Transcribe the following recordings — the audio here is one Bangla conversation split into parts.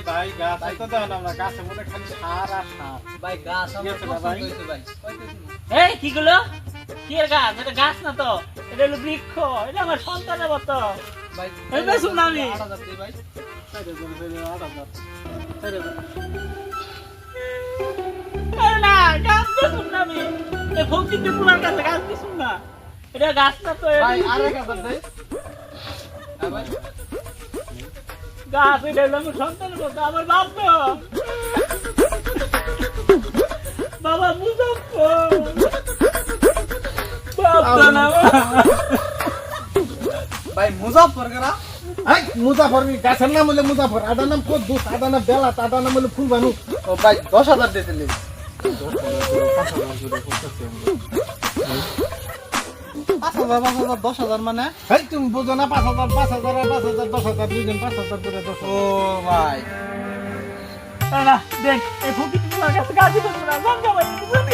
ভাই গাছ তো দাও না, আমরা গাছের মধ্যে খালি সার আর সার। ভাই গাছ আমার ঠিক আছে না ভাই? পছন্দ হইছে ভাই কইতেছি এই কি গুলো কি এর গাছ? এটা গাছ না তো, এটা হলো বৃক্ষ। এটা আমার সন্তানের মতো। ভাই এই বেচুন না আমি। 8000 দিই ভাই ছেড়ে দাও, ছেড়ে দাও, 8,000 ছেড়ে দাও। আরে না, গাছ বেচুন না আমি। এই ফকির পুরার কাছে গাছ বেচুন না। এটা গাছ না তো, ভাই আর 1000 দেই হ্যাঁ ভাই গাছ। এটা হলো আমার সন্তানের মতো, আমার বাপ তো। বাবা মুজফ্ফর, বাপ তো না। ভাই মুজাফফর করা এই মুজাফর গাছের নাম হলো মুজাফর, আদার নাম কদ্দুস, আদার নাম বেলাত, আদার নাম হলো ফুলবানু। ও ভাই 10000 দিতেলি 5000 10000 মানে এই তুমি বুঝো না 5,000 5,000 আর 5,000 10,000 দুইজন 5,000 করে 10,000। ও ভাই না দেখ, এই ফকির পুরার কাছে গাছ বেচুন না। গঙ্গা ভাই বুঝুন।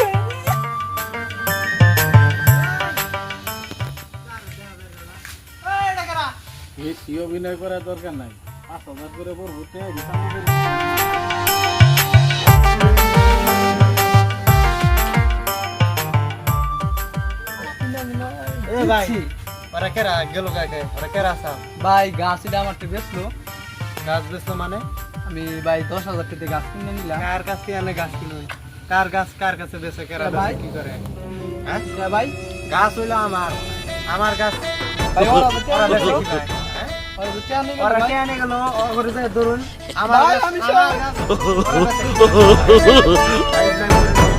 এই টাকারা বেশি অভিনয় করার দরকার নাই, 5,000 করে পড়বো তে এ ভাই ওরা কেরা গেল কাকে, ওরা কেরা আসা ভাই গাছ এটা আমার বেচলো গাছ বেচতো মানে আমি ভাই 10000 টাকা গাছ কিনে নিলাম কার কাছ থেকে এনে গাছ কিনুন, কার গাছ কার কাছে বেচে, কেরা ভাই। বেচে কি করে? হ্যাঁ হ্যাঁ ভাই গাছ হইলো আমার, আমার গাছ ভাই ওরা ওরা বেচে বেচলো কি করে? হ্যাঁ? ওরা তো চান ওরা ভাই কে এনে গেল ওরে ধরুন আমার ভাই, গাছ, আমি আমার গাছ ওরা বেচে কি করে?